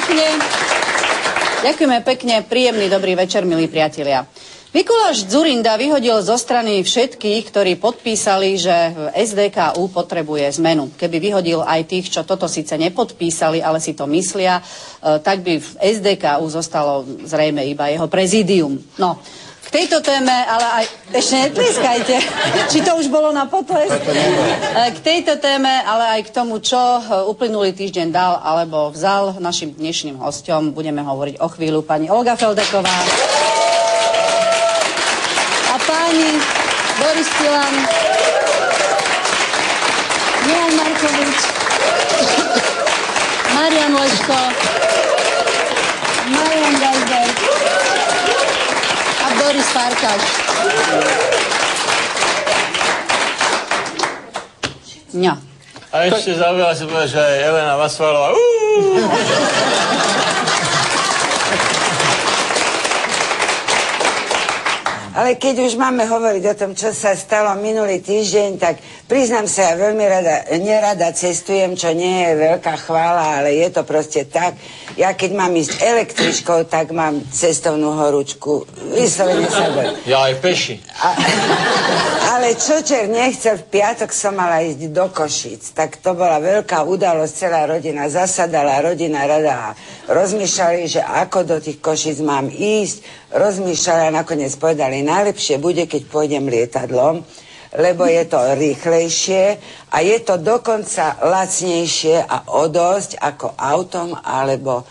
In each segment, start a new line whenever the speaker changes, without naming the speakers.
pekne. Ďakujeme pekne. Príjemný dobrý večer, milí priatelia. Mikuláš Dzurinda vyhodil zo strany všetkých, ktorí podpísali, že SDKU potrebuje zmenu. Keby vyhodil aj tých, čo toto síce nepodpísali, ale si to myslia, tak by v SDKU zostalo zrejme iba jeho prezídium. No, k tejto téme, ale aj... Ešte netlieskajte, či to už bolo na potlesk. K tejto téme, ale aj k tomu, čo uplynulý týždeň dal alebo vzal našim dnešným hosťom, budeme hovoriť o chvíľu pani Olga Feldeková. A páni Boris Filan, Milan Markovič, Marian Leško, Marian Geisberg a Boris Farkáš. No.
A ešte zaujala si povedať, že aj Elena Vasvalová.
Ale keď už máme hovoriť o tom, čo sa stalo minulý týždeň, tak priznám sa, ja veľmi nerada cestujem, čo nie je veľká chvála, ale je to proste tak. Ja keď mám ísť električkou, tak mám cestovnú horúčku. Vyslovene sa bojím.
Ja aj peši.
Ale čo nechcel, v piatok som mala ísť do Košíc. Tak to bola veľká udalosť, celá rodina zasadala, rodina rada a rozmýšľali, že ako do tých Košíc mám ísť. Rozmýšľali a nakoniec povedali, najlepšie bude, keď pôjdem lietadlom, lebo je to rýchlejšie a je to dokonca lacnejšie a o dosť ako autom alebo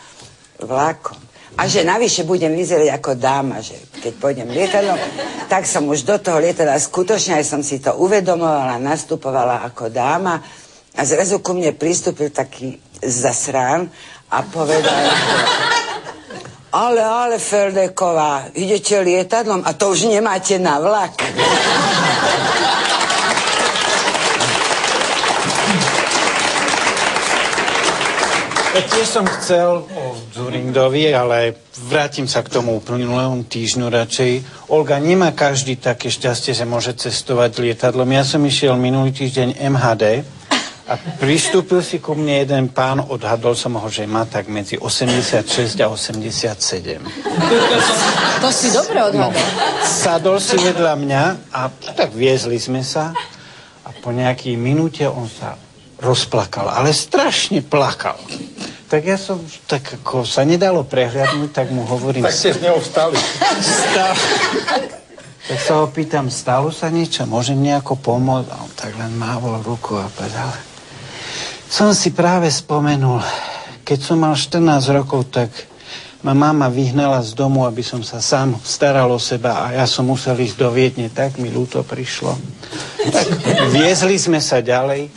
vlakom. A že navyše budem vyzerať ako dáma, že keď pôjdem lietadlom, tak som už do toho lietadla skutočne, aj som si to uvedomovala, nastupovala ako dáma a zrazu ku mne pristúpil taký zasrán a povedal... Ale, Feldeková, idete lietadlom a to už nemáte na vlak.
Ja tiež som chcel o Dzurindovi, ale vrátim sa k tomu uplynulému týždňu radšej. Olga, nemá každý také šťastie, že môže cestovať lietadlom. Ja som išiel minulý týždeň MHD a pristúpil si ku mne jeden pán, odhadol som ho, že má tak medzi 86 a 87.
To si dobre odhadol.
Sadol si vedľa mňa a tak viezli sme sa a po nejakej minúte on sa rozplakal, ale strašne plakal. Tak ja som, tak ako sa nedalo prehľadnúť, tak mu hovorím...
Tak ste z neho vstali.
Tak sa ho pýtam, stalo sa niečo, môžem nejako pomôcť? A on tak len mávol ruku a povedal... Som si práve spomenul, keď som mal 14 rokov, tak ma mama vyhnala z domu, aby som sa sám staral o seba a ja som musel ísť do Viedne, tak mi ľúto prišlo. Tak viezli sme sa ďalej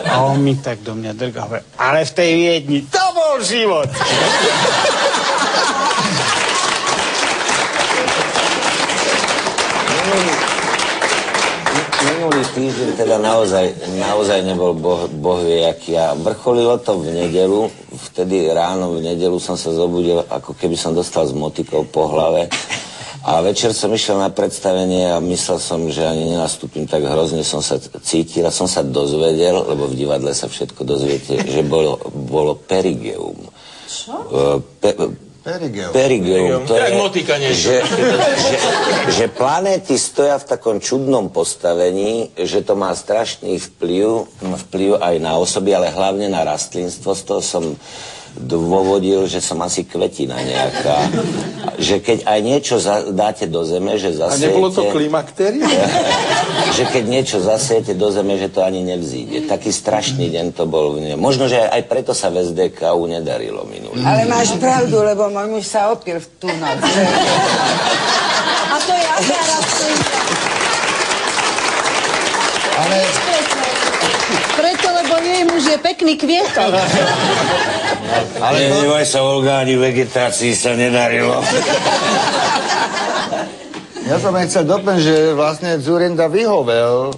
a on mi tak do mňa drgal, ale v tej Viedni to bol život!
Minulý týždeň teda naozaj nebol boh vie aký. A vrcholilo to v nedeľu. Vtedy ráno v nedeľu som sa zobudil, ako keby som dostal s motikou po hlave. A večer som išiel na predstavenie a myslel som, že ani nenastúpim, tak hrozne som sa cítil a som sa dozvedel, lebo v divadle sa všetko dozviete, že bolo perigeum.
Čo?
Perigeum. To je, že planéty stoja v takom čudnom postavení, že to má strašný vplyv aj na osoby, ale hlavne na rastlinstvo. Z toho som dôvodil, že som asi kvetina nejaká. Že keď aj niečo dáte do zeme, že zasejete...
A nebolo to klimaktéria?
Že keď niečo zasejete do zeme, že to ani nevzíde. Taký strašný deň to bol. Možno, že aj preto sa v SDKU nedarilo minulý.
Ale máš pravdu, lebo môj muž sa opil v tú noc.
A to je aká rastlinka.
Ale...
Preto, lebo jej muž je pekný kvietok.
Ale neboj sa, Olga, ani vegetácii sa nedarilo.
Ja som aj chcel doplniť, že vlastne Dzurinda vyhovel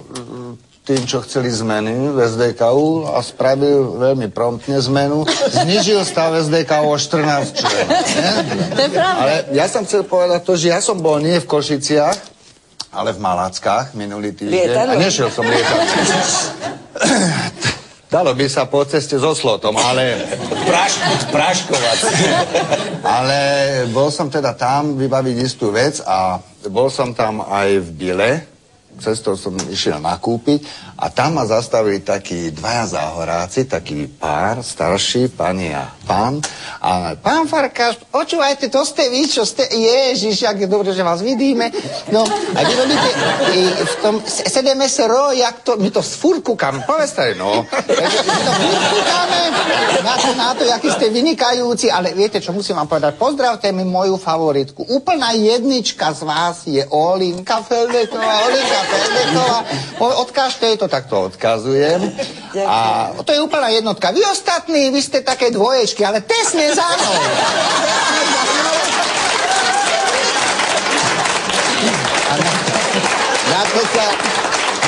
tým, čo chceli zmeny v SDKU a spravil veľmi promptne zmenu. Znižil stav SDKU o 14 členov.
To je pravda.
Ale ja som chcel povedať to, že ja som bol nie v Košiciach, ale v Malackách minulý týždeň. A nešiel som lietadlom. Dalo by sa po ceste so slotom, ale...
Práškovať.
Ale bol som teda tam vybaviť istú vec a bol som tam aj v Bile. Cestou som išiel nakúpiť a tam ma zastavili takí dvaja záhoráci, taký pár, starší, pani a pán. A pán Farkáš, počúvajte, to ste vy, čo ste... Ježiš, jak je dobre, že vás vidíme. No, a vy robíte v tom 7SRO, jak to... My to furt kúkame, povedzte, no. Takže my to furt kúkame na to, jaký ste vynikajúci, ale viete, čo musím vám povedať? Pozdravte mi moju favoritku. Úplná jednička z vás je Olinka Feldeková, odkážte jej to, tak to odkazujem. A to je úplná jednotka. Vy ostatní, vy ste také dvoječky, ale tesne za mnou.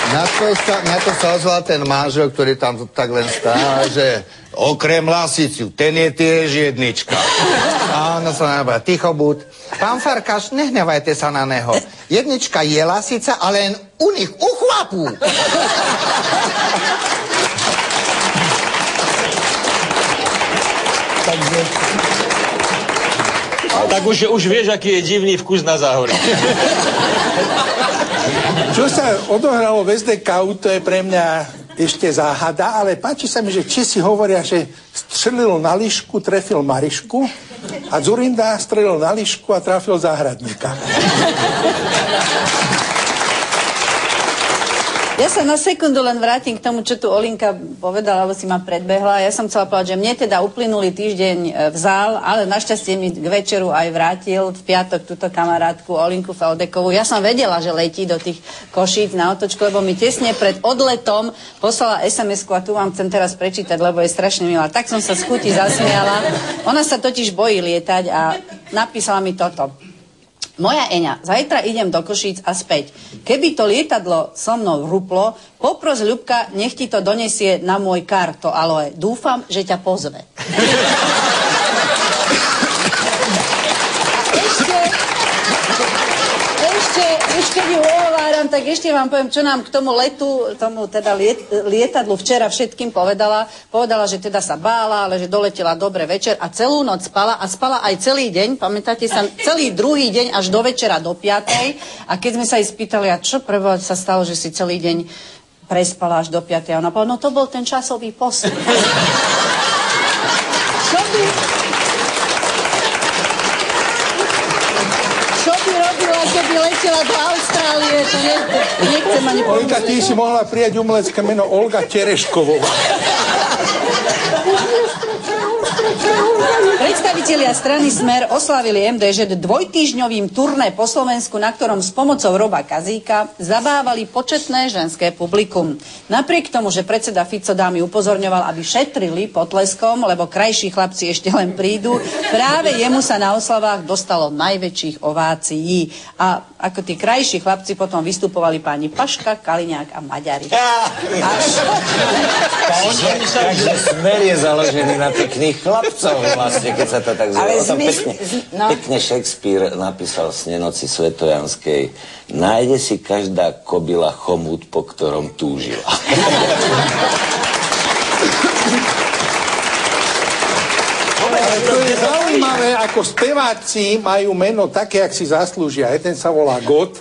Na to sa ozval ten manžel, ktorý tam tak len stáva, že okrem Lasiciu, ten je tiež jednička. A ono sa nabáva, ticho buď. Pán Farkáš, nehnevajte sa na neho. Jednička je Lasica, ale len u nich, u chlapu.
Tak už vieš, aký je divný vkus na záhore. Čo sa odohralo v SDKU, to je pre mňa ešte záhada, ale páči sa mi, že Česi hovoria, že strelil na lyžku, trefil Marišku a Dzurinda strelil na lyžku a trafil záhradníka.
Ja sa na sekundu len vrátim k tomu, čo tu Olinka povedala, alebo si ma predbehla. Ja som chcela povedať, že mne teda uplynulý týždeň vzal, ale našťastie mi k večeru aj vrátil v piatok túto kamarátku Olinku Feldekovú. Ja som vedela, že letí do tých Košíc na otočku, lebo mi tesne pred odletom poslala SMS-ku a tu vám chcem teraz prečítať, lebo je strašne milá. Tak som sa z chuti zasmiala. Ona sa totiž bojí lietať a napísala mi toto. Moja Eňa, zajtra idem do Košíc a späť. Keby to lietadlo so mnou ruplo, popros Ľubka, nech ti to donesie na môj kar, to aloe. Dúfam, že ťa pozve. Ešte keď ju ohováram, tak ešte vám poviem, čo nám k tomu letu, tomu teda lietadlu včera všetkým povedala. Povedala, že teda sa bála, ale že doletela dobre večer a celú noc spala a spala aj celý deň, pamätáte sa, celý druhý deň až do večera do 5. A keď sme sa jej spýtali, a čo prvé sa stalo, že si celý deň prespala až do 5. A ona povedala, no to bol ten časový posun. Čo by robila, keby letela do Austrálie? To nechcem ani povedať.
Olga, ty si mohla prijať umelecké meno Olga Tereškovová.
Predstavitelia strany Smer oslavili MDŽ dvojtýždňovým turné po Slovensku, na ktorom s pomocou Roba Kazíka zabávali početné ženské publikum. Napriek tomu, že predseda Fico dámy upozorňoval, aby šetrili potleskom, lebo krajší chlapci ešte len prídu, práve jemu sa na oslavách dostalo najväčších ovácií. A ako tí krajší chlapci potom vystupovali páni Paška, Kaliňák a Maďari.
Takže Smer je založený na pekných chlapcov vlastne, keď sa to tak zaujíma. O tom pekne Shakespeare napísal v Snenoci Svetojanskej. Nájde si každá kobila chomút, po ktorom túžila.
To je zaujímavé, ako speváci majú meno také, jak si zaslúžia. Jeden sa volá God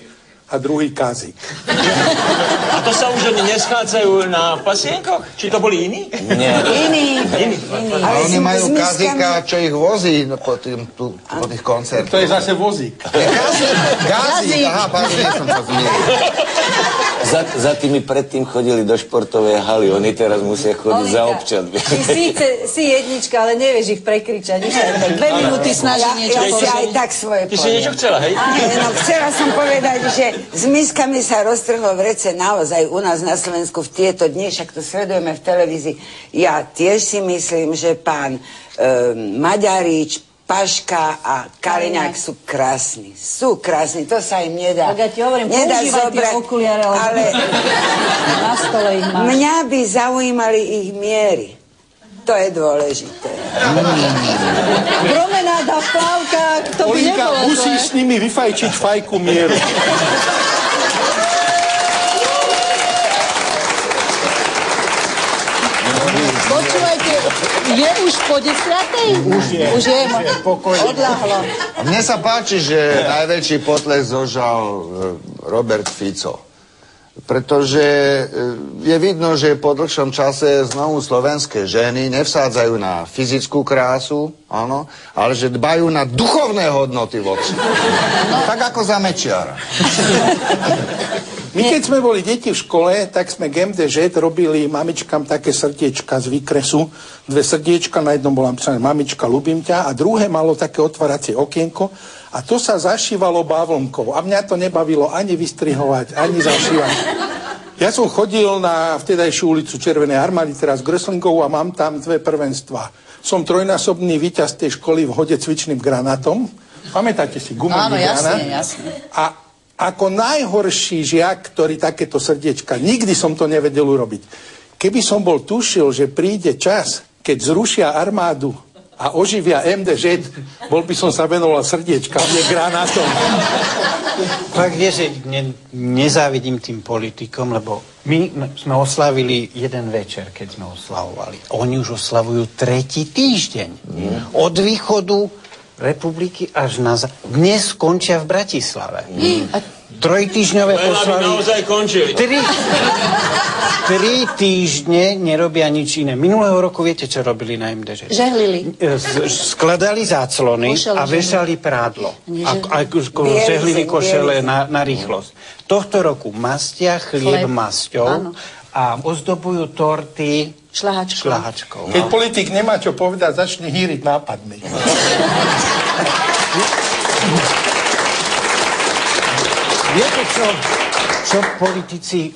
a druhý Kazík.
A to sa už oni neschádzajú na pasienkoch? Či to boli iní?
Nie.
Iní.
A oni majú Kazíka, čo ich vozí po tých koncertoch.
To je zase vozík.
Kazík, aha, pardon, som sa zmieril.
Za tými predtým chodili do športovej haly, oni teraz musia chodiť za občanmi.
Ty si jednička, ale nevieš ich prekričať. 2 minúty snaží niečo
povedať. Ja si aj tak svoje
poviem. Ty si niečo chcela, hej?
No, chcela som povedať, že s miskami sa roztrhlo v rece naozaj u nás na Slovensku v tieto dni, však to sledujeme v televízii. Ja tiež si myslím, že pán Maďarič, Paška a Kaliňák sú krásni. Sú krásni, to sa im nedá.
Tak ja ti hovorím, používaj tie okuliare, ale na stole ich máš.
Mňa by zaujímali ich miery. To je dôležité.
Promenáda v plavkách, to by
Olinka,
nebolo
musíš s nimi vyfajčiť fajku mieru.
Je už po 10:00? Už je. Odľahlo.
Mne sa páči, že najväčší potlesk zožal Robert Fico. Pretože je vidno, že po dlhšom čase znovu slovenské ženy nevsádzajú na fyzickú krásu, áno, ale že dbajú na duchovné hodnoty voči. Tak ako za Mečiara.
My keď sme boli deti v škole, tak sme GMDŽ robili mamičkám také srdiečka z výkresu. 2 srdiečka, na jednom bola napísané mamička, ľúbim ťa, a druhé malo také otváracie okienko a to sa zašívalo bavlnkou. A mňa to nebavilo ani vystrihovať, ani zašívať. Ja som chodil na vtedajšiu ulicu Červenej armády, teraz Gröslingovú, a mám tam 2 prvenstvá. Som trojnásobný víťaz tej školy v hode cvičným granátom. Pamätáte si, gumový granát?
Áno, jasne.
A ako najhorší žiak, ktorý takéto srdiečka, nikdy som to nevedel urobiť. Keby som bol tušil, že príde čas, keď zrušia armádu a oživia MDŽ, bol by som sa venoval srdiečkam, nie granátom.
Tak je, že nezávidím tým politikom, lebo my sme oslavili jeden večer, keď sme oslavovali. Oni už oslavujú 3. týždeň. Od východu republiky až na... Dnes končia v Bratislave. 3-týždňové oslavy...
naozaj končili.
3 týždne nerobia nič iné. Minulého roku viete, čo robili na MDŽ?
Žehlili.
Skladali záclony a vešali prádlo. A žehlili košele na rýchlosť. Tohto roku mastia chlieb masťou a ozdobujú torty šľahačkou.
Keď politik nemá čo povedať, začne hýriť nápadmi.
Viete čo politici,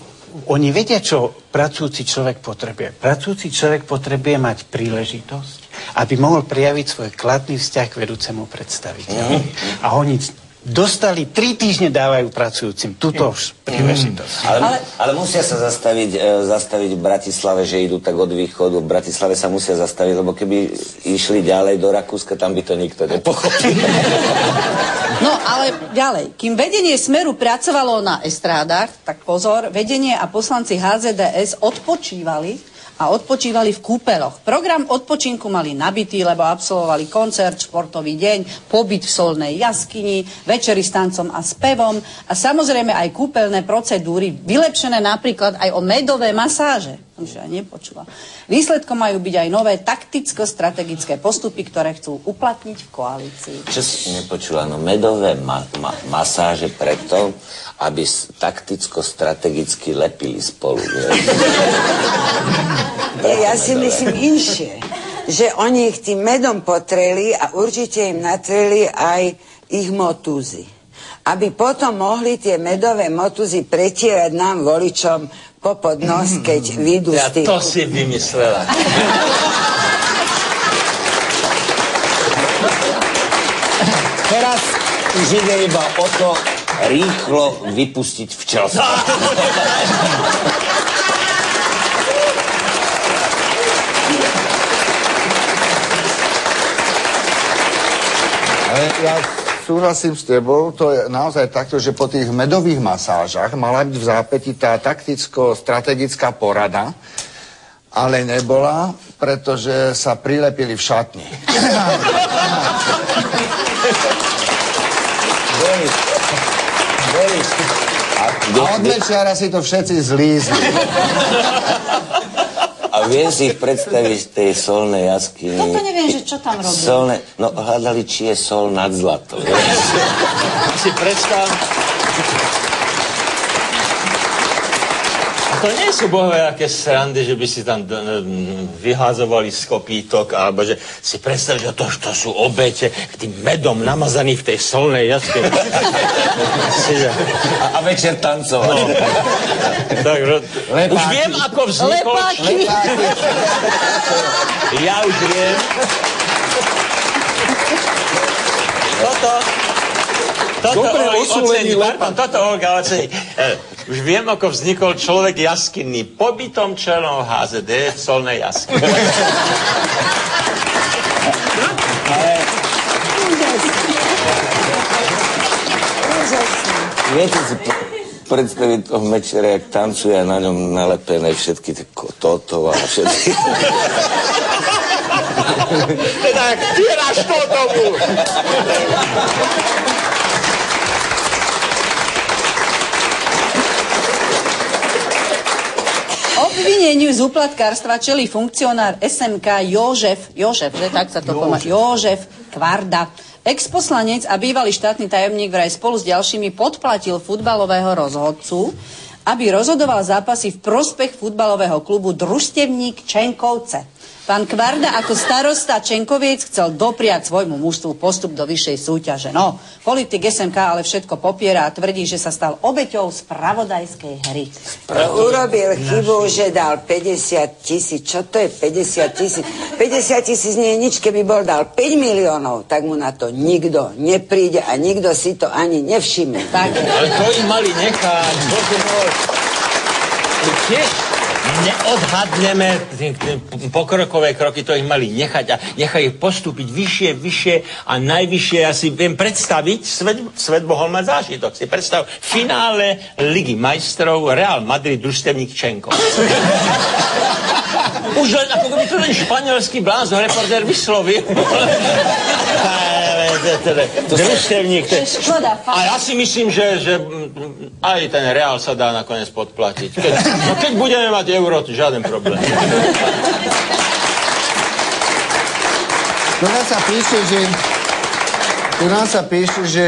oni vedia, čo pracujúci človek potrebuje. Pracujúci človek potrebuje mať príležitosť, aby mohol prijaviť svoj kladný vzťah k vedúcemu predstaviteľovi. A oni dostali 3 týždne dávajú pracujúcim túto príležitosť.
Ale musia sa zastaviť v Bratislave, že idú tak od východu. V Bratislave sa musia zastaviť, lebo keby išli ďalej do Rakúska, tam by to nikto nepochopil.
No, ale ďalej. Kým vedenie Smeru pracovalo na estrádach, tak pozor, vedenie a poslanci HZDS odpočívali v kúpeloch. Program odpočinku mali nabitý, lebo absolvovali koncert, športový deň, pobyt v solnej jaskyni, večery s tancom a spevom a samozrejme aj kúpeľné procedúry, vylepšené napríklad aj o medové masáže. Som už aj nepočula. Výsledkom majú byť aj nové takticko-strategické postupy, ktoré chcú uplatniť v koalícii.
Čo si nepočula? No medové masáže preto, aby takticko-strategicky lepili spolu.
Ja si myslím inšie, že oni ich tým medom potreli a určite im natreli aj ich motúzy. Aby potom mohli tie medové motúzy pretierať nám voličom popod nos, keď vyjdú z tých...
Ja to si vymyslela.
Teraz už ide iba o to rýchlo vypustiť včelstvo.
Ale ja súhlasím s tebou, to je naozaj takto, že po tých medových masážach mala byť v zápäti tá takticko-strategická porada, ale nebola, pretože sa prilepili v šatni. A od večera si to všetci zlízli.
A viem si ich predstaviť v tej solnej jaskyni.
Toto neviem, že čo tam robili.
No, hľadali, či je sol nad zlato.
Si predstav... To nie sú bohvejaké srandy, že by si tam vyházovali z kopítok, alebo že si predstav, že to sú obete k tým medom namazaný v tej solnej jaskyni.
A večer tancovať.
No. Tak, už viem, ako vznikol...
Lepáky.
Ja už viem. Toto Olga ocení. Už viem, ako vznikol človek jaskinný pobytom členov HZD v solnej jaskyni.
Viete si predstaviť toho Mečera, jak tancuje a na ňom nalepené všetky Totov a všetky...
Teda, tieraš to tomu.
Obvineniu z úplatkárstva čelí funkcionár SMK Jožef, že tak sa to pomáha, Jožef Kvarda. Ex-poslanec a bývalý štátny tajomník vraj spolu s ďalšími podplatil futbalového rozhodcu, aby rozhodoval zápasy v prospech futbalového klubu Družstevník Čenkovce. Pán Kvarda ako starosta Čenkoviec chcel dopriať svojmu mužstvu postup do vyššej súťaže. No, politik SMK ale všetko popiera a tvrdí, že sa stal obeťou spravodajskej hry.
Urobil chybu, že dal 50 000. Čo to je 50 000? 50 000 nie je nič, keby bol dal 5 miliónov, tak mu na to nikto nepríde a nikto si to ani nevšimne.
Tak.
Ale to im mali nechať. Bože môj. Tiež neodhadneme pokrokové kroky, to ich mali nechať a nechaj ich postúpiť vyššie a najvyššie. Ja si viem predstaviť, svet mohol mať zážitok. Si predstav finále Ligy majstrov Real Madrid Družstevník Čenkov. Už len, ako by to len španielský blázon, reportér vyslovil. Družstevník. A ja si myslím, že aj ten Real sa dá nakoniec podplatiť. Keď budeme mať euro, to žiaden problém.
Tu nás sa píše, že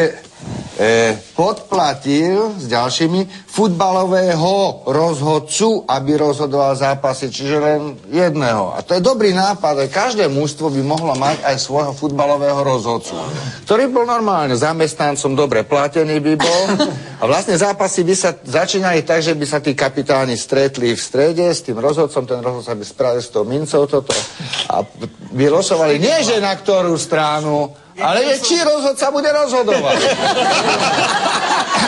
podplatil s ďalšími futbalového rozhodcu, aby rozhodoval zápasy, čiže len jedného. A to je dobrý nápad, že každé mužstvo by mohlo mať aj svojho futbalového rozhodcu, ktorý bol normálne zamestnancom, dobre platený by bol. A vlastne zápasy by sa začínali tak, že by sa tí kapitáni stretli v strede s tým rozhodcom, ten rozhodca by spravil s tou mincov toto a vylosovali nie, že na ktorú stranu, ale či rozhodca bude rozhodovať.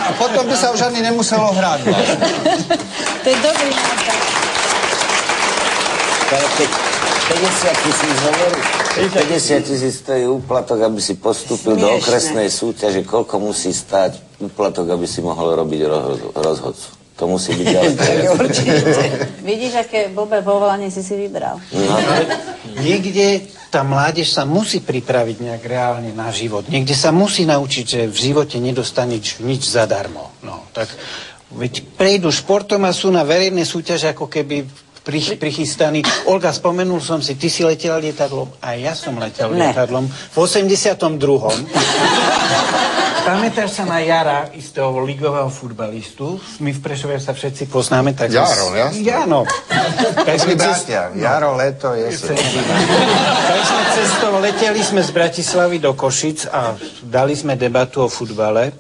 A potom by sa už ani nemuselo hrať.
To je dobrý nápad.
Ale keď 50 000 hovorí, 50 000 stojí úplatok, aby si postúpil do okresnej súťaže, koľko musí stáť úplatok, aby si mohol robiť rozhodcu. To musí byť ďalej.
Vidíš, aké blbé povolanie si vybral.
No.
Niekde tá mládež sa musí pripraviť nejak reálne na život. Niekde sa musí naučiť, že v živote nedostane nič zadarmo. No, tak veď prejdú športom a sú na verejné súťaže ako keby prichystaní. Olga, spomenul som si, ty si letela lietadlom a ja som letel lietadlom v 82. Pamätáš sa na Jara, istého ligového futbalistu? My v Prešove sa všetci poznáme. Tak
Jaro, jasne.
Jano. Tak sme
Jaro, leto, jeseň.
Tak sme cestou leteli sme z Bratislavy do Košic a dali sme debatu o futbale.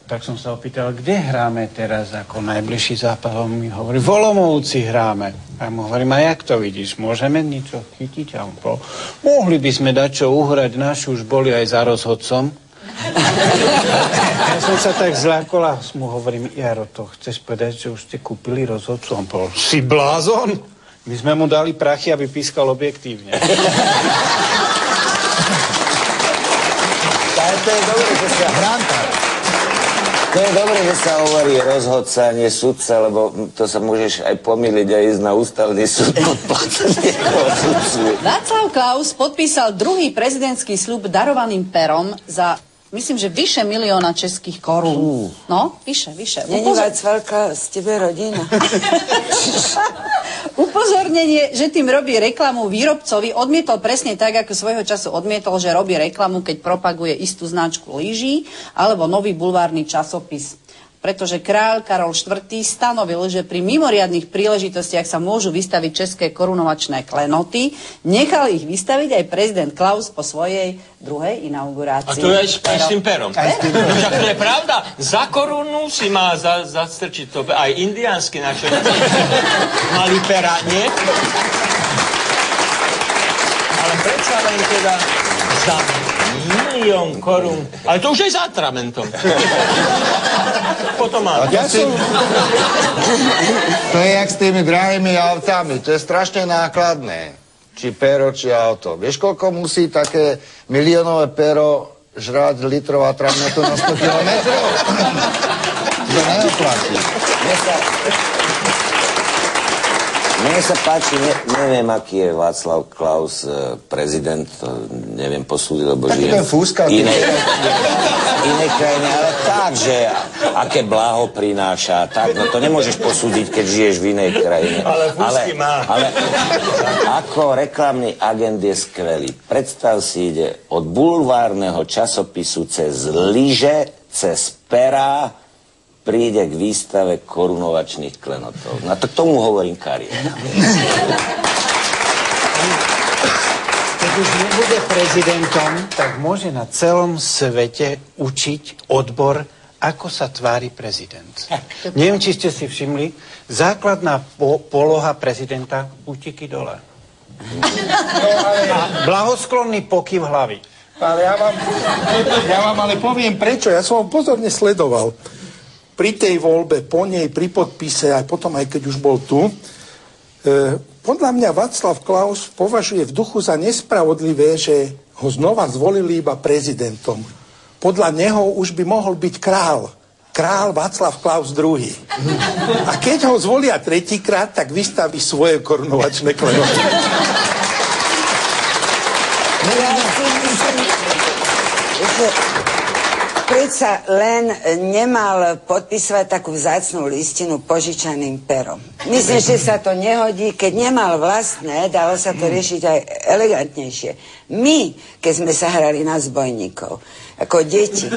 Tak som sa opýtal, kde hráme teraz ako najbližší zápas? On mi hovorí, v Olomouci hráme. A mu hovorím, a jak to vidíš? Môžeme niečo chytiť? A on povedal, mohli by sme dať čo uhrať, naši už boli aj za rozhodcom. Ja som sa tak zlákol a mu hovorím, Jaro, to chceš povedať, že už ste kúpili rozhodcu? On povedal, si blázon? My sme mu dali prachy, aby pískal objektívne.
To je dobré, že sa hranta. To je dobré, že sa hovorí rozhodca, nie sudca, lebo to sa môžeš aj pomýliť a ísť na ústavný súd podplateného sudcu.
Václav Klaus podpísal druhý prezidentský sľub darovaným perom za, myslím, že vyše 1 000 000 českých korún. No, vyše.
Není Václavka z tebe rodina?
Upozornenie, že tým robí reklamu výrobcovi, odmietol presne tak, ako svojho času odmietol, že robí reklamu, keď propaguje istú značku lyží alebo nový bulvárny časopis. Pretože kráľ Karol IV. Stanovil, že pri mimoriadnych príležitostiach sa môžu vystaviť české korunovačné klenoty. Nechal ich vystaviť aj prezident Klaus po svojej druhej inaugurácii.
A to je aj s tým perom. Však to je pravda. Za korunu si má zastrčiť to. Aj indiánsky načelníci mali pera, nie? Ale predsa len teda za 1 000 000 korún. Ale to už je za atramentom. Potom má.
To je jak s tými drahými autami. To je strašne nákladné. Či pero, či auto. Vieš, koľko musí také miliónové pero žrať litrov atramentu na 100 kilometrov? To neoplatí.
Mne sa páči, neviem, aký je Václav Klaus prezident, to neviem posúdiť, lebo žijem v inej krajine, ale tak, že aké blaho prináša, tak, no to nemôžeš posúdiť, keď žiješ v inej krajine.
Ale fúsky má.
Ale ako reklamný agent je skvelý. Predstav si, ide od bulvárneho časopisu cez lyže, cez perá, príde k výstave korunovačných klenotov. No to k tomu hovorím kariéra.
Keď už nebude prezidentom, tak môže na celom svete učiť odbor, ako sa tvári prezident. Neviem, či ste si všimli, základná poloha prezidenta útiky dole. Blahosklonný pokyv hlavy.
Ale ja vám ale poviem prečo. Ja som ho pozorne sledoval. Pri tej voľbe, po nej, pri podpise, aj potom, aj keď už bol tu, podľa mňa Václav Klaus považuje v duchu za nespravodlivé, že ho znova zvolili iba prezidentom. Podľa neho už by mohol byť král. Král Václav Klaus II. A keď ho zvolia tretíkrát, tak vystaví svoje korunovačné klenoty.
Predsa len nemal podpisovať takú vzácnú listinu požičaným perom. Myslím, že sa to nehodí. Keď nemal vlastné, dalo sa to riešiť aj elegantnejšie. My, keď sme sa hrali na zbojníkov, ako deti,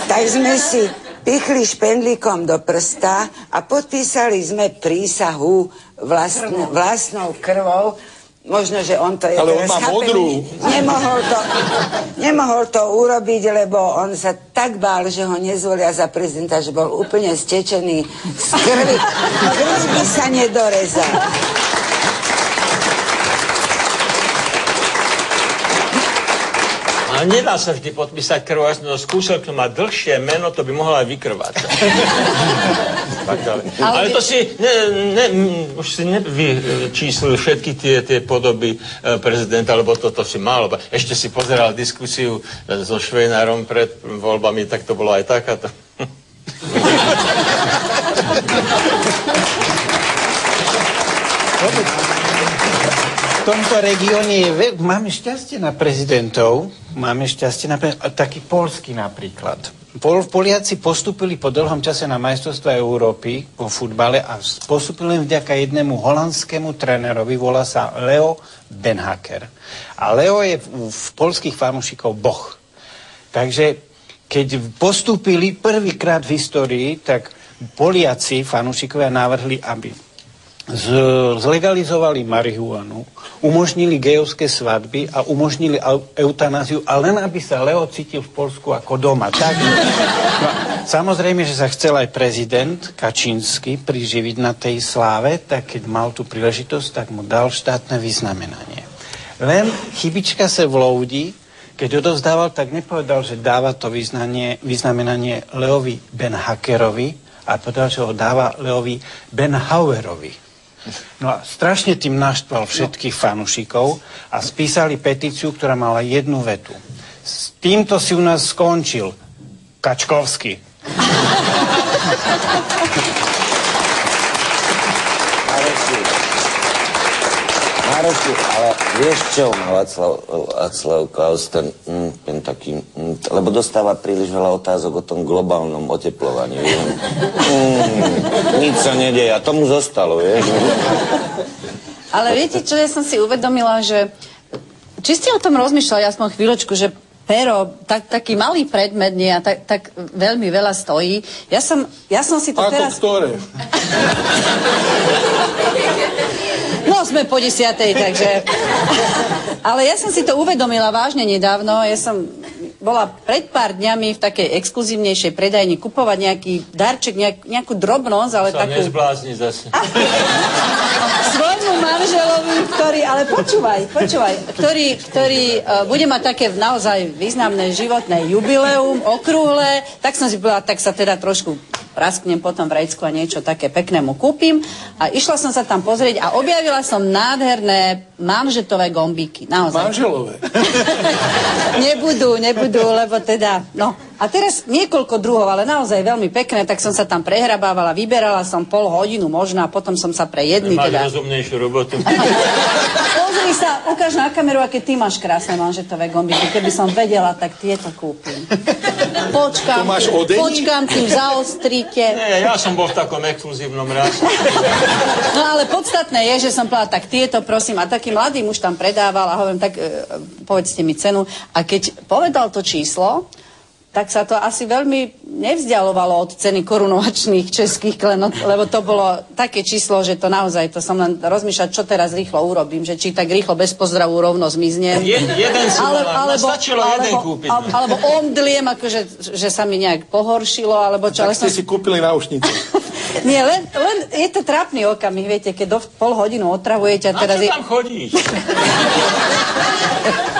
tak sme si pichli špendlíkom do prsta a podpísali sme prísahu vlastnou krvou. Možno, že on to je
ale
teraz
on má modrú.
Nemohol to urobiť, lebo on sa tak bál, že ho nezvolia za prezidenta, že bol úplne stečený z krvi. Krvi by sa nedorezal.
A nedá sa vždy podpísať krvou, skúsel, kto má dlhšie meno, to by mohla aj vykrvácať. Ale to si, už si nevyčíslil všetky tie podoby prezidenta, lebo toto si mal. Ešte si pozeral diskusiu so Švejnárom pred voľbami, tak to bolo aj takáto.
V tomto regióne máme šťastie na prezidentov, taký poľský napríklad. Poliaci postúpili po dlhom čase na majstrovstvá Európy vo futbale a postúpili len vďaka jednému holandskému trénerovi, volá sa Leo Benhaker. A Leo je v poľských fanúšikov boh. Takže keď postúpili prvýkrát v histórii, tak Poliaci, fanúšikovia, navrhli, aby zlegalizovali marihuanu, umožnili gejovské svadby a umožnili eutanáziu, a len aby sa Leo cítil v Poľsku ako doma. Tak, no, samozrejme, že sa chcel aj prezident Kačínsky priživiť na tej sláve, tak keď mal tú príležitosť, tak mu dal štátne vyznamenanie. Len chybička sa vloudí, keď odovzdával, tak nepovedal, že dáva to vyznamenanie Leovi Benhakerovi, a povedal, že ho dáva Leovi Benhauerovi. No a strašne tým naštval všetkých fanúšikov a spísali petíciu, ktorá mala jednu vetu. S týmto si u nás skončil Kačkovský.
Maroši, ale vieš čo má Václav Klaus, ten taký, lebo dostáva príliš veľa otázok o tom globálnom oteplovaní. Nič sa nedeje a tomu zostalo, vieš.
Ale viete čo, ja som si uvedomila, že či ste o tom rozmýšľali aspoň chvíľočku, že pero, taký malý predmet nie a tak veľmi veľa stojí. Ja som si to
ako
teraz...
ktoré?
No, sme po 10:00, takže... Ale ja som si to uvedomila vážne nedávno. Ja som bola pred pár dňami v takej exkluzívnejšej predajni kupovať nejaký darček, nejakú drobnosť, ale
sa
takú...
nezblázni zase.
Svojmu manželovi, ktorý... Ale počúvaj, ktorý bude mať také naozaj významné životné jubileum, okrúhle, tak som si povedala, tak sa teda trošku prasknem potom v rejsku a niečo také pekné mu kúpim. A išla som sa tam pozrieť a objavila som nádherné manžetové gombíky. Naozaj.
Manželové.
Nebudú, lebo teda, no. A teraz niekoľko druhov, ale naozaj veľmi pekné, tak som sa tam prehrabávala, vyberala som pol hodinu možno a potom som sa pre jedny
Máš
teda...
rozumnejšiu robotu.
Pozri sa, ukáž na kameru, aké ty máš krásne manžetové gombíky. Keby som vedela, tak tieto kúpim. Počkám, kým zaostríte.
Nie, ja som bol v takom exkluzívnom ráse.
No ale podstatné je, že som povedala, tak tieto prosím. A taký mladý muž tam predával a hovorím, tak povedzte mi cenu. A keď povedal to číslo, tak sa to asi veľmi nevzdialovalo od ceny korunovačných českých klenot, lebo to bolo také číslo, že to naozaj, to som len rozmýšľať, čo teraz rýchlo urobím, že či tak rýchlo bez pozdravu rovno zmiznem.
Jeden si stačilo jeden kúpiť.
Alebo omdliem, akože že sa mi nejak pohoršilo, alebo čo.
Tak ste si kúpili náušnice.
Nie, len je to trápny okamih, viete, keď do pol hodinu otravujete a teraz...
A čo tam chodíš?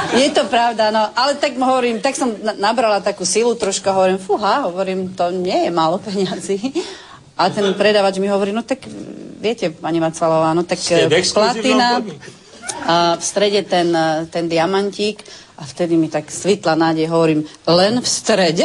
Je to pravda, no, ale tak hovorím, tak som nabrala takú silu trošku, hovorím, fúha, hovorím, to nie je málo peňazí. A ten predávač mi hovorí, no tak, viete, pani Macvalová, no tak platina, a v strede ten diamantík a vtedy mi tak svitla nádej, hovorím, len v strede?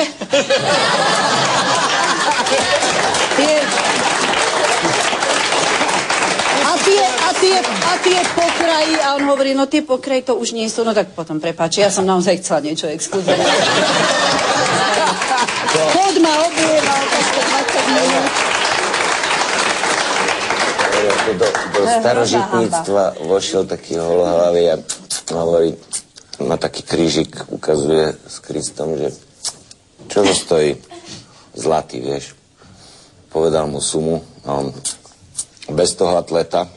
A tie pokraji, a on hovorí, no tie pokraji to už nie sú, no tak potom prepáči, ja som naozaj chcela niečo exkluzívne. Chod ma oblieval, tak 20 minút.
Do starožitníctva vošiel taký holohlavý a hovorí, má taký krížik, ukazuje s Kristom, že čo to stojí? Zlatý, vieš. Povedal mu sumu a on bez toho atleta.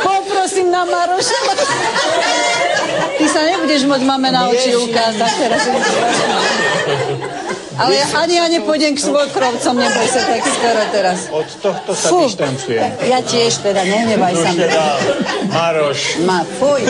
Poprosím na Maroša. Ty sa nebudeš môcť mame na oči ukázať teraz. Ale ani ja nepôjdem k svokrovcom, neboj sa tak skoro teraz.
Od tohto sa dištancujem.
Ja tiež teda, nehnevaj sa.
Maroš.
Fuj.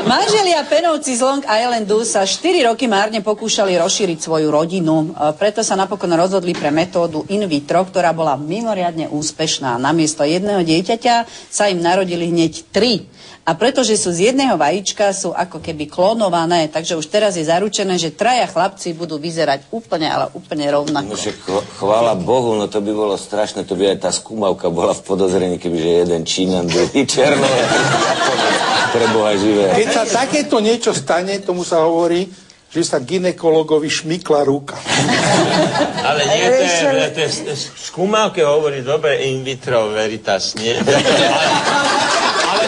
Manželia Penovci z Long Islandu sa 4 roky márne pokúšali rozšíriť svoju rodinu. Preto sa napokon rozhodli pre metódu in vitro, ktorá bola mimoriadne úspešná. Namiesto jedného dieťaťa sa im narodili hneď 3. A pretože sú z jedného vajíčka, sú ako keby klonované, takže už teraz je zaručené, že 3 chlapci budú vyzerať úplne, ale úplne rovnako.
No však chvála Bohu, no to by bolo strašné, to by aj tá skúmavka bola v podozrení, kebyže jeden Číňan, druhý Černo. Pre Boha živé.
Keď sa takéto niečo stane, tomu sa hovorí, že sa gynekologovi šmykla ruka.
Ale nie, to je skúmavke hovorí dobre in vitro veritas, nie? Ale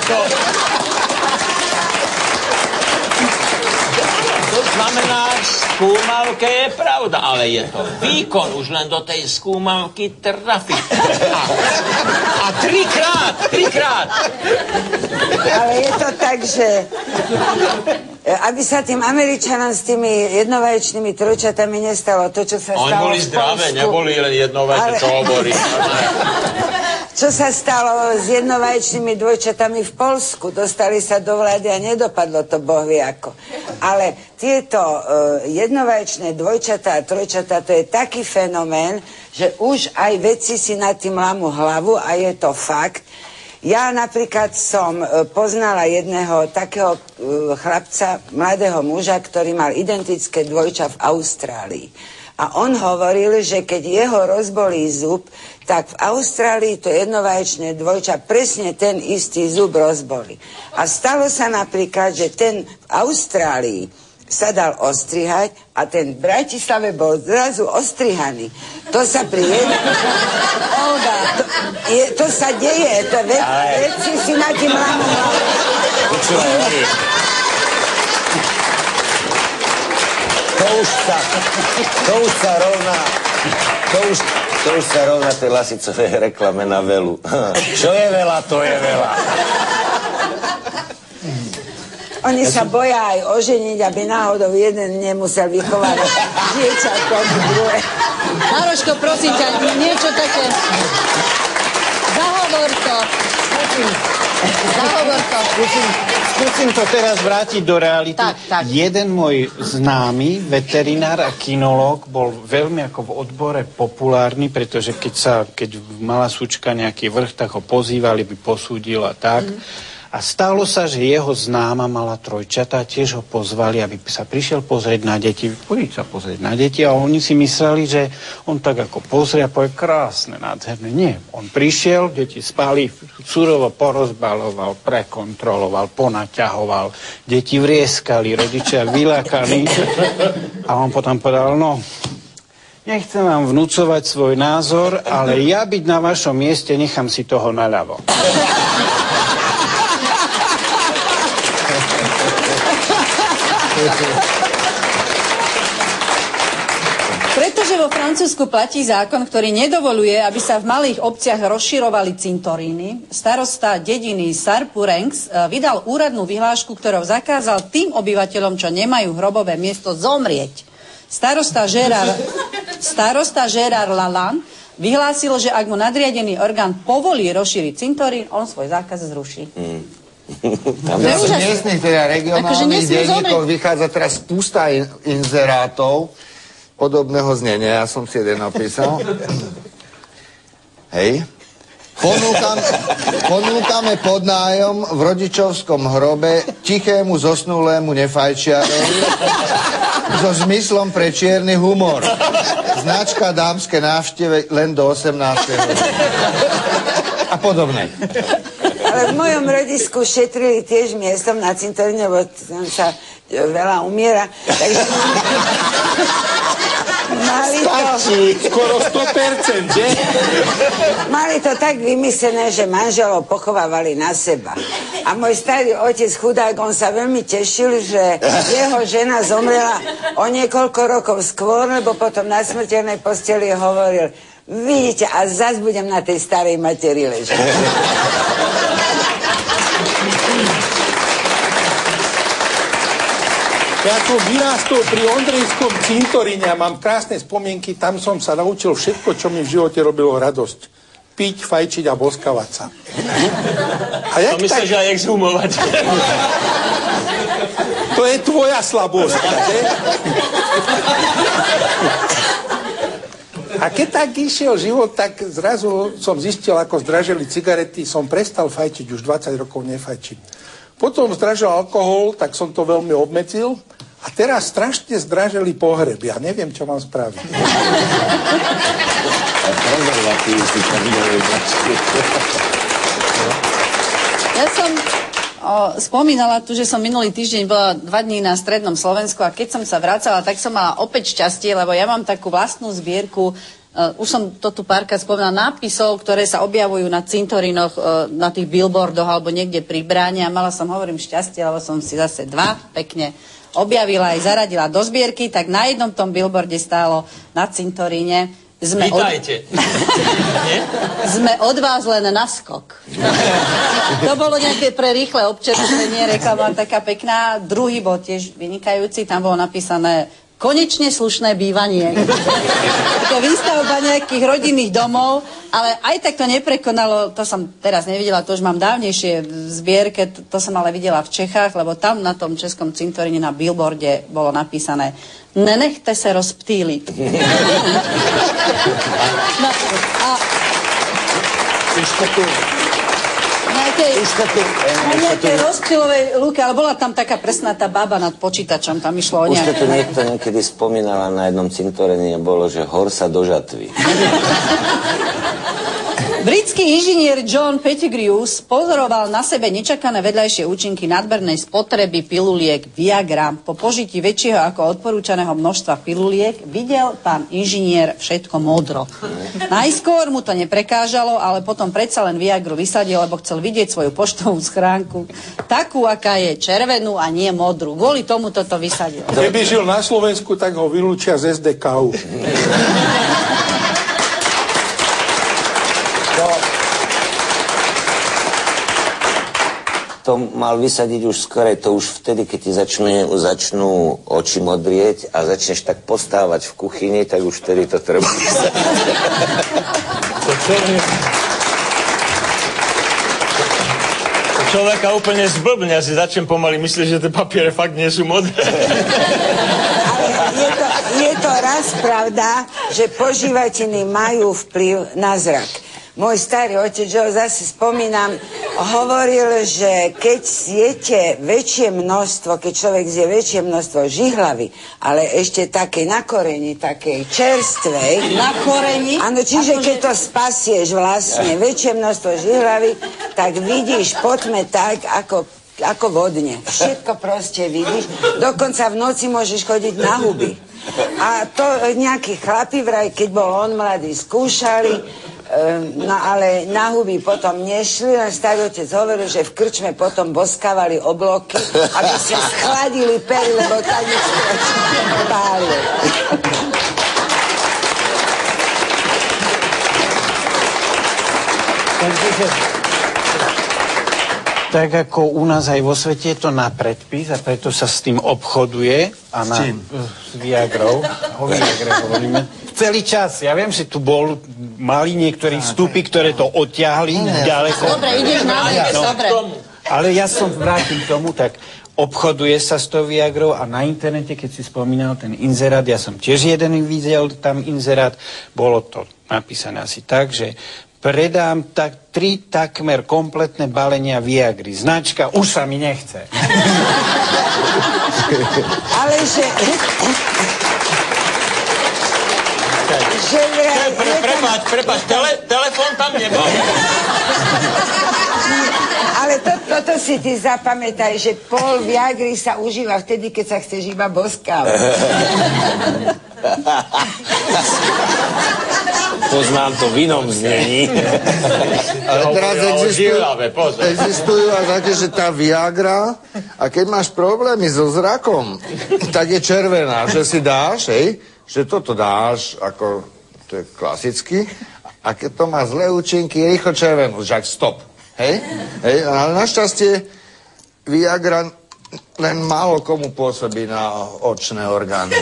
to znamená, skúmavke je pravda, ale je to výkon, už len do tej skúmavky trafiť. A trikrát.
Ale je to tak, že aby sa tým Američanom s tými jednovaječnými trojčatami nestalo to, čo sa stalo v Polsku.
Oni boli zdravé, neboli len jednovaječné, to hovorí.
Čo sa stalo s jednovaječnými dvojčatami v Polsku? Dostali sa do vlády a nedopadlo to boh vie ako. Ale tieto jednovaječné dvojčatá a trojčatá, to je taký fenomén, že už aj vedci si nad tým lámu hlavu a je to fakt. Ja napríklad som poznala jedného takého chlapca, mladého muža, ktorý mal identické dvojča v Austrálii. A on hovoril, že keď jeho rozbolí zub, tak v Austrálii to jednovaječné dvojča presne ten istý zub rozbolí. A stalo sa napríklad, že ten v Austrálii sa dal ostrihať a ten v Bratislave bol zrazu ostrihaný. To sa pri Olga, to sa deje, to vedci si na tým lámu.
To už sa rovná tej Lasicovej reklame na Velu. Čo je veľa, to je veľa.
Oni sa boja aj oženiť, aby náhodou jeden nemusel vychovávať dieťa tomu druhé.
Maroško, prosím ťa, niečo také. Zahovor to.
Skúsim to teraz vrátiť do reality.
Tak.
Jeden môj známy veterinár a kinológ bol veľmi ako v odbore populárny, pretože keď mala súčka nejaký vrch, tak ho pozývali, by posúdil a tak. A stalo sa, že jeho známa mala trojčatá, tiež ho pozvali, aby sa prišiel pozrieť na deti. Poďte sa pozrieť na deti a oni si mysleli, že on tak ako pozrie a povie krásne, nádherné. Nie, on prišiel, deti spali, surovo porozbaloval, prekontroloval, ponaťahoval, deti vrieskali, rodičia vylákali a on potom povedal, no, nechcem vám vnúcovať svoj názor, ale ja byť na vašom mieste, nechám si toho naľavo.
Pretože vo Francúzsku platí zákon, ktorý nedovoluje, aby sa v malých obciach rozširovali cintoríny, starosta dediny Sarpurenx vydal úradnú vyhlášku, ktorou zakázal tým obyvateľom, čo nemajú hrobové miesto, zomrieť. Starosta Gérard Lalande vyhlásil, že ak mu nadriadený orgán povolí rozšíriť cintorín, on svoj zákaz zruší.
V miestnych, teda regionálnych denníkoch vychádza teraz pústa inzerátov podobného znenia. Ja som si jeden napísal. Hej. Ponúkame podnájom v rodičovskom hrobe tichému zosnulému nefajčiarovi so zmyslom pre čierny humor. Značka dámske návšteve len do 18. A podobné.
Ale v mojom rodisku šetrili tiež miestom na cintoríne, lebo tam sa veľa umiera. Takže mali to...
Skoro 100%, že?
Mali to tak vymyslené, že manželov pochovávali na seba. A môj starý otec chudák, on sa veľmi tešil, že jeho žena zomrela o niekoľko rokov skôr, lebo potom na smrteľnej posteli hovoril: vidíte, a zas budem na tej starej materi ležať.
Ja som vyrástol pri Ondrejskom cintoríne a mám krásne spomienky, tam som sa naučil všetko, čo mi v živote robilo radosť. Piť, fajčiť a boskavať sa. A
to myslíš aj exhumovať.
To je tvoja slabosť, že? A keď tak išiel život, tak zrazu som zistil, ako zdražili cigarety, som prestal fajčiť, už 20 rokov nefajčím. Potom zdražil alkohol, tak som to veľmi obmedzil. A teraz strašne zdražili pohreb. Ja neviem, čo mám spraviť.
Ja som spomínala tu, že som minulý týždeň bola 2 dní na strednom Slovensku a keď som sa vracala, tak som mala opäť šťastie, lebo ja mám takú vlastnú zbierku, už som to tu párkrát spomínala, nápisov, ktoré sa objavujú na cintorínoch, na tých billboardoch alebo niekde pri bráne a mala som, hovorím, šťastie, lebo som si zase 2 pekne objavila aj zaradila do zbierky, tak na jednom tom billboarde stálo na cintoríne
Vítajte.
Sme od vás len na skok. To bolo nejaké pre rýchle občerstvenie, reklama taká pekná. Druhý bol tiež vynikajúci, tam bolo napísané konečne slušné bývanie. Taká výstavba nejakých rodinných domov, ale aj tak to neprekonalo, to som teraz nevidela, to už mám dávnejšie v zbierke, to som ale videla v Čechách, lebo tam na tom českom cintoríne na billboarde bolo napísané: nenechte se rozptýliť. No, a nejakej rozptýlovej lúke, ale bola tam taká presná tá baba nad počítačom, tam išlo o
nejaké... Už
nejaké...
to tu niekto niekedy spomínala na jednom cintoríne, bolo, že hor sa do žatvy.
Britský inžinier John Pettigrews pozoroval na sebe nečakané vedľajšie účinky nadmernej spotreby piluliek Viagra. Po požití väčšieho ako odporúčaného množstva piluliek videl pán inžinier všetko modro. Najskôr mu to neprekážalo, ale potom predsa len Viagru vysadil, lebo chcel vidieť svoju poštovú schránku takú, aká je, červenú a nie modrú. Kvôli tomu toto vysadil.
Keby žil na Slovensku, tak ho vylúčia z SDKU.
To to mal vysadiť už skorej, to už vtedy, keď ti začnú oči modrieť a začneš tak postávať v kuchyni, tak už vtedy to treba vysadiť.
Človeka úplne zblbne, ja si začnem pomaly myslieť, že tie papiere fakt nie sú modré.
Je to raz pravda, že požívatiny majú vplyv na zrak. Môj starý otec, že ho zase spomínam, hovoril, že keď zjete väčšie množstvo, keď človek zje väčšie množstvo žihlavy, ale ešte takej na koreni, takej čerstvej.
Na koreni?
Áno, čiže keď to spasieš vlastne väčšie množstvo žihlavy, tak vidíš potme tak, ako vodne. Všetko proste vidíš. Dokonca v noci môžeš chodiť na huby. A to nejakí chlapi vraj, keď bol on mladý, skúšali, no ale na huby potom nešli, len starý otec hovoril, že v krčme potom boskávali obloky, aby sa schladili pery, lebo tak nič pálil.
Tak ako u nás aj vo svete je to na predpis a preto sa s tým obchoduje. A s čím? S Viagrou. O Viagre hovoríme. Celý čas. Ja viem, že tu mali niektorí vstupy, ktoré to odtiahli ďaleko.
Dobre, ideš na dobre.
Ale ja som vrátil k tomu, tak obchoduje sa s tou Viagrou a na internete, keď si spomínal ten inzerát, ja som tiež jeden videl tam inzerát, bolo to napísané asi tak, že predám 3 takmer kompletné balenia Viagry. Značka, už sa mi nechce.
Ale že...
Prepáč, telefón tam nebol.
Ale toto si ty zapamätaj, že pol Viagry sa užíva vtedy, keď sa chceš iba boskávať.
Poznám to v inom znení.
Ale teraz existujú aj také, že tá Viagra, a keď máš problémy so zrakom, tak je červená, že si dáš, že toto dáš, ako to je klasicky, a keď to má zlé účinky, je rýchlo červenú, že stop. Hej? Ale našťastie Viagra len málo komu pôsobí na očné orgány.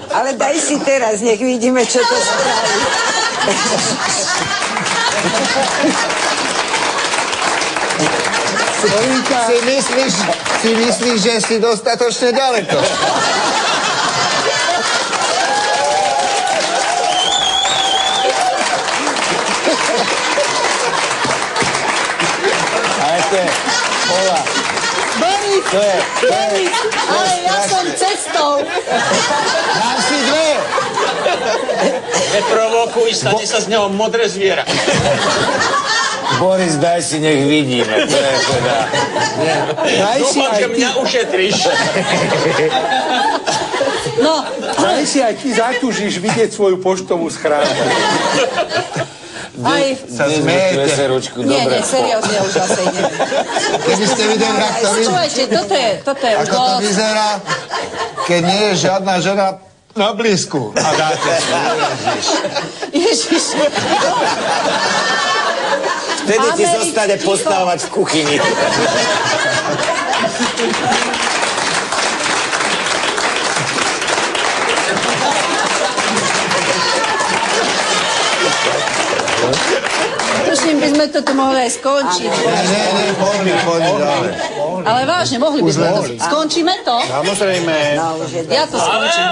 Ale daj si teraz, nech vidíme, čo to spraví. Si myslíš, že si dostatočne ďaleko?
Ale to je...
Boris, ale ja som cestou.
Dám si 2.
Neprovokuj, stane sa z neho modré zviera.
Boris, daj si, nech vidíme. To je teda...
Dúfam, že mňa ušetríš.
No,
Daj si aj ty zatúžiš vidieť svoju poštovú schránku.
aj...
Sa smejete.
Nie, seriózne už zase idem.
Keby ste videli,
Počúvajte, toto je
ako to vyzerá, keď nie je žiadna žena na blízku. A dáte si.
Ježiš.
Vtedy ti zostane postávať v kuchyni.
Tuším, by sme to tu mohli aj skončiť.
Nie, poďme ďalej.
Ale vážne, mohli by sme to. Skončíme to?
Samozrejme.
Ja to skončím.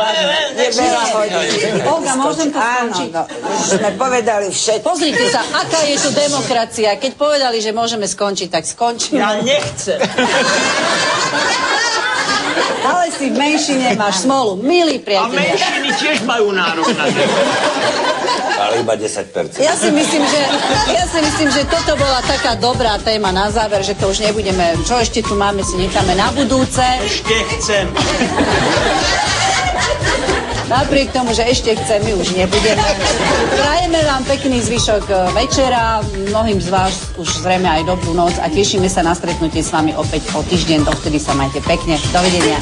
Je veľa hodín.
Olga, môžem to skončiť?
Áno, už sme povedali všetko.
Pozrite sa, aká je tu demokracia. Keď povedali, že môžeme skončiť, tak skončíme.
Ja nechcem.
Ale si v menšine máš smolu. Milí
A
priatelia.
menšiny tiež majú nárok na to.
Ale iba 10%.
Ja si myslím, že toto bola taká dobrá téma na záver, že to už nebudeme... Čo ešte tu máme, si necháme na budúce.
Ešte chcem.
Napriek tomu, že ešte chcem, my už nebudeme. Prajeme vám pekný zvyšok večera, mnohým z vás už zrejme aj dobrú noc a tešíme sa na stretnutie s vami opäť o týždeň. Dovtedy sa majte pekne. Dovidenia.